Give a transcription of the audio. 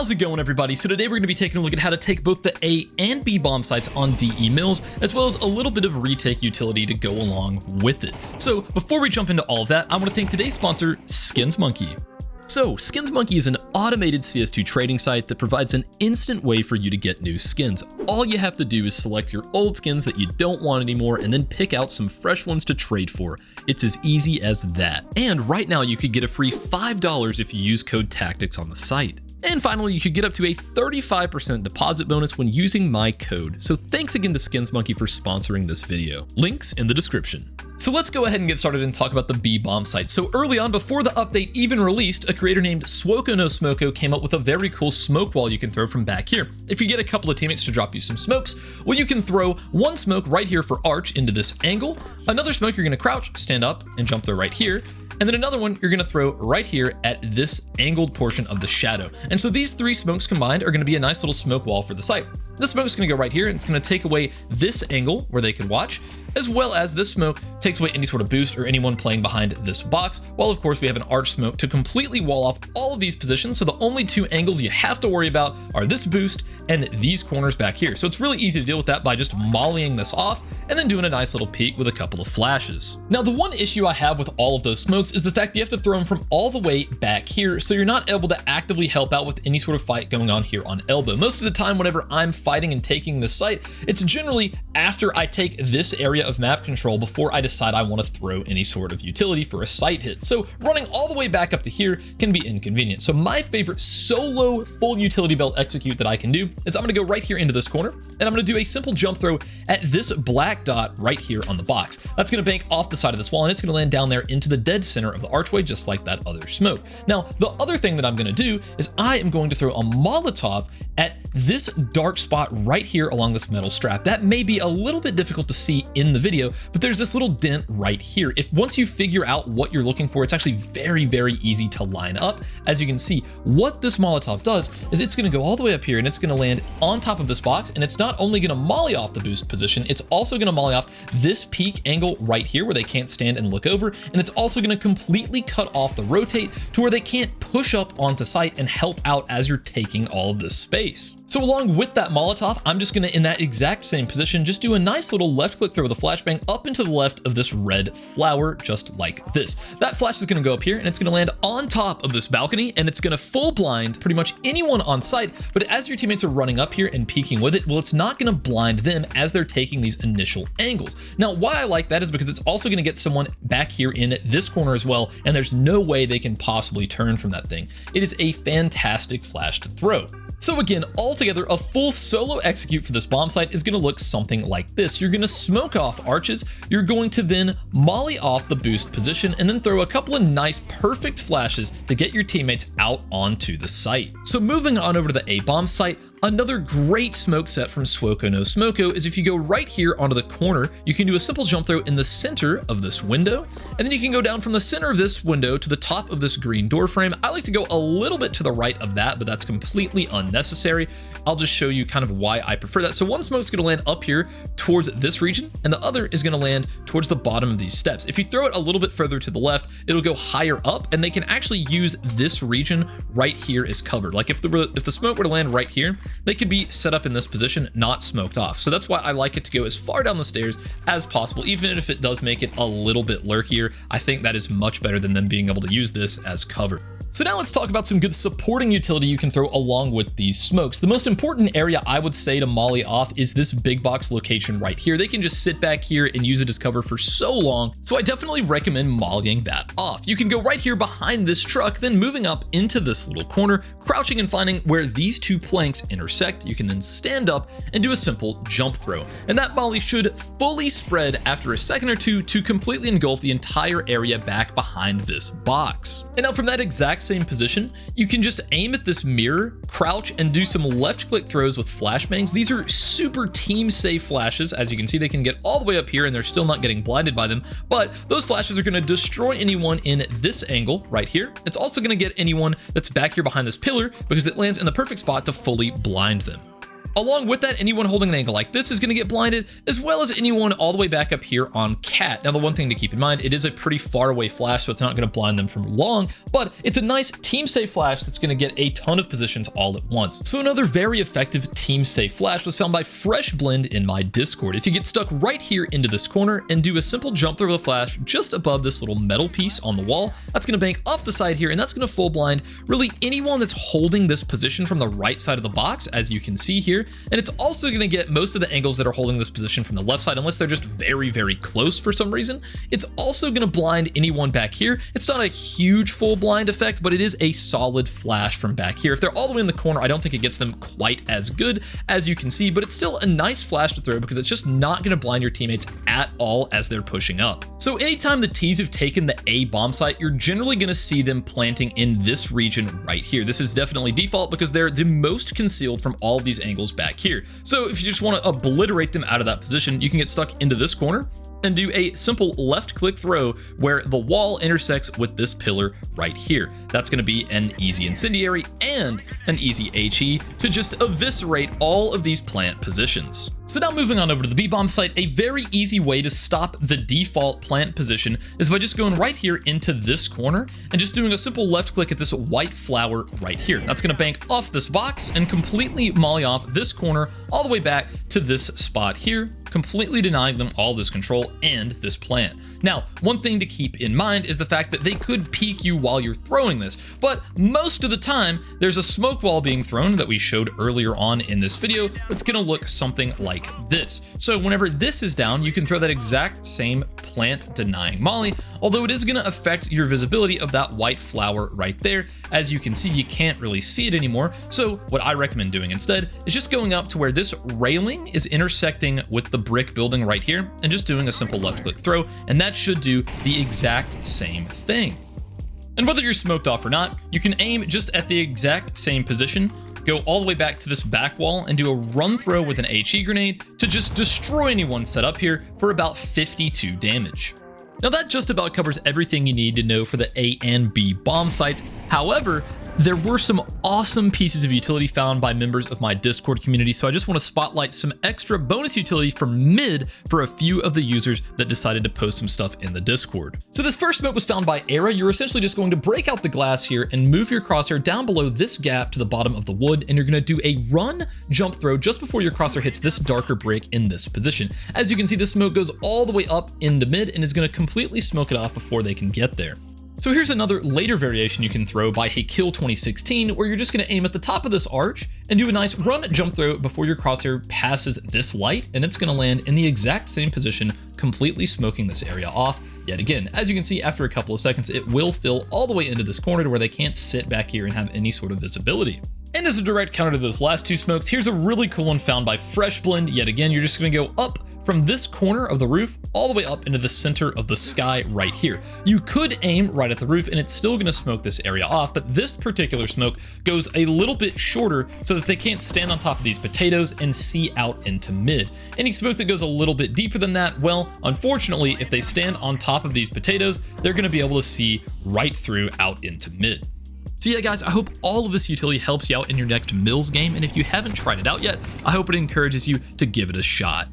How's it going, everybody? So today we're going to be taking a look at how to take both the A and B bomb sites on DE Mills, as well as a little bit of retake utility to go along with it. So before we jump into all of that, I want to thank today's sponsor, Skins Monkey. So, Skins Monkey is an automated CS2 trading site that provides an instant way for you to get new skins. All you have to do is select your old skins that you don't want anymore and then pick out some fresh ones to trade for. It's as easy as that. And right now you could get a free $5 if you use code CSTactics on the site. And finally, you could get up to a 35% deposit bonus when using my code. So thanks again to Skins Monkey for sponsoring this video. Links in the description. So let's go ahead and get started and talk about the B bomb site. So early on, before the update even released, a creator named SwokoNoSmoko came up with a very cool smoke wall you can throw from back here. If you get a couple of teammates to drop you some smokes, well, you can throw one smoke right here for Arch into this angle, another smoke you're gonna crouch, stand up, and jump throw right here, and then another one you're gonna throw right here at this angled portion of the shadow. And so these three smokes combined are gonna be a nice little smoke wall for the site. This smoke's gonna go right here, and it's gonna take away this angle where they can watch, as well as this smoke takes away any sort of boost or anyone playing behind this box, while of course we have an arch smoke to completely wall off all of these positions. So the only two angles you have to worry about are this boost and these corners back here. So it's really easy to deal with that by just mollying this off and then doing a nice little peek with a couple of flashes. Now, the one issue I have with all of those smokes is the fact you have to throw them from all the way back here, so you're not able to actively help out with any sort of fight going on here on elbow. Most of the time, whenever I'm fighting and taking this site, it's generally after I take this area of map control before I decide I want to throw any sort of utility for a site hit. So running all the way back up to here can be inconvenient. So my favorite solo full utility belt execute that I can do is I'm going to go right here into this corner, and I'm going to do a simple jump throw at this black dot right here on the box. That's going to bank off the side of this wall, and it's going to land down there into the dead center of the archway, just like that other smoke. Now, the other thing that I'm going to do is I am going to throw a Molotov at this dark spot right here along this metal strap. That may be a little bit difficult to see in the video, but there's this little dent right here. If once you figure out what you're looking for, it's actually very, very easy to line up. As you can see, what this Molotov does is it's going to go all the way up here, and it's going to land on top of this box, and it's not only going to molly off the boost position, it's also going to molly off this peak angle right here where they can't stand and look over, and it's also going to completely cut off the rotate to where they can't push up onto site and help out as you're taking all of this space. So along with that Molotov, I'm just going to, in that exact same position, just do a nice little left click throw with a flashbang up into the left of this red flower, just like this. That flash is going to go up here, and it's going to land on top of this balcony, and it's going to full blind pretty much anyone on site. But as your teammates are running up here and peeking with it, well, it's not going to blind them as they're taking these initial angles. Now, why I like that is because it's also going to get someone back here in this corner as well, and there's no way they can possibly turn from that thing. It is a fantastic flash to throw. So again, altogether, a full solo execute for this bomb site is going to look something like this. You're going to smoke off arches, you're going to then molly off the boost position, and then throw a couple of nice perfect flashes to get your teammates out onto the site. So moving on over to the A bomb site, another great smoke set from SwokoNoSmoko is if you go right here onto the corner, you can do a simple jump throw in the center of this window, and then you can go down from the center of this window to the top of this green door frame. I like to go a little bit to the right of that, but that's completely unnecessary. I'll just show you kind of why I prefer that. So one smoke's going to land up here towards this region, and the other is going to land towards the bottom of these steps. If you throw it a little bit further to the left, it'll go higher up, and they can actually use this region right here as cover. Like if the smoke were to land right here, they could be set up in this position, not smoked off. So that's why I like it to go as far down the stairs as possible. Even if it does make it a little bit lurkier, I think that is much better than them being able to use this as cover. So now let's talk about some good supporting utility you can throw along with these smokes. The most important area I would say to molly off is this big box location right here. They can just sit back here and use it as cover for so long. So I definitely recommend mollying that off. You can go right here behind this truck, then moving up into this little corner, crouching and finding where these two planks intersect. You can then stand up and do a simple jump throw. And that molly should fully spread after a second or two to completely engulf the entire area back behind this box. And now from that exact same position, you can just aim at this mirror, crouch, and do some left click throws with flashbangs. These are super team safe flashes. As you can see, they can get all the way up here and they're still not getting blinded by them, but those flashes are going to destroy anyone in this angle right here. It's also going to get anyone that's back here behind this pillar because it lands in the perfect spot to fully blind them. Along with that, anyone holding an angle like this is going to get blinded, as well as anyone all the way back up here on Cat. Now, the one thing to keep in mind, it is a pretty far away flash, so it's not going to blind them from long, but it's a nice team safe flash that's going to get a ton of positions all at once. So another very effective team safe flash was found by Fresh Blend in my Discord. If you get stuck right here into this corner and do a simple jump through the flash just above this little metal piece on the wall, that's going to bank off the side here, and that's going to full blind really anyone that's holding this position from the right side of the box, as you can see here. And it's also going to get most of the angles that are holding this position from the left side, unless they're just very, very close for some reason. It's also going to blind anyone back here. It's not a huge full blind effect, but it is a solid flash from back here. If they're all the way in the corner, I don't think it gets them quite as good as you can see, but it's still a nice flash to throw because it's just not going to blind your teammates at all as they're pushing up. So anytime the T's have taken the A bomb site, you're generally going to see them planting in this region right here. This is definitely default because they're the most concealed from all of these angles back here. So if you just want to obliterate them out of that position, you can get stuck into this corner and do a simple left click throw where the wall intersects with this pillar right here. That's going to be an easy incendiary and an easy HE to just eviscerate all of these plant positions. So now moving on over to the B-bomb site, a very easy way to stop the default plant position is by just going right here into this corner and just doing a simple left click at this white flower right here. That's going to bank off this box and completely molly off this corner all the way back to this spot here, completely denying them all this control and this plant. Now, one thing to keep in mind is the fact that they could peek you while you're throwing this, but most of the time, there's a smoke wall being thrown that we showed earlier on in this video that's going to look something like this. So whenever this is down, you can throw that exact same plant denying molly, although it is going to affect your visibility of that white flower right there. As you can see, you can't really see it anymore. So what I recommend doing instead is just going up to where this railing is intersecting with the brick building right here and just doing a simple left click throw, and that should do the exact same thing. And whether you're smoked off or not, you can aim just at the exact same position, go all the way back to this back wall and do a run throw with an HE grenade to just destroy anyone set up here for about 52 damage. Now that just about covers everything you need to know for the A and B bomb sites. However, there were some awesome pieces of utility found by members of my Discord community, so I just want to spotlight some extra bonus utility from mid for a few of the users that decided to post some stuff in the Discord. So this first smoke was found by Era. You're essentially just going to break out the glass here and move your crosshair down below this gap to the bottom of the wood, and you're going to do a run jump throw just before your crosshair hits this darker brick in this position. As you can see, this smoke goes all the way up into mid and is going to completely smoke it off before they can get there. So here's another later variation you can throw by Hakill 2016, where you're just going to aim at the top of this arch and do a nice run jump throw before your crosshair passes this light, and it's going to land in the exact same position, completely smoking this area off yet again. As you can see, after a couple of seconds, it will fill all the way into this corner to where they can't sit back here and have any sort of visibility. And as a direct counter to those last two smokes, here's a really cool one found by Fresh Blend. Yet again, you're just going to go up from this corner of the roof all the way up into the center of the sky right here. You could aim right at the roof and it's still going to smoke this area off, but this particular smoke goes a little bit shorter so that they can't stand on top of these potatoes and see out into mid. Any smoke that goes a little bit deeper than that, well, unfortunately, if they stand on top of these potatoes, they're going to be able to see right through out into mid. So yeah, guys, I hope all of this utility helps you out in your next Mills game, and if you haven't tried it out yet, I hope it encourages you to give it a shot.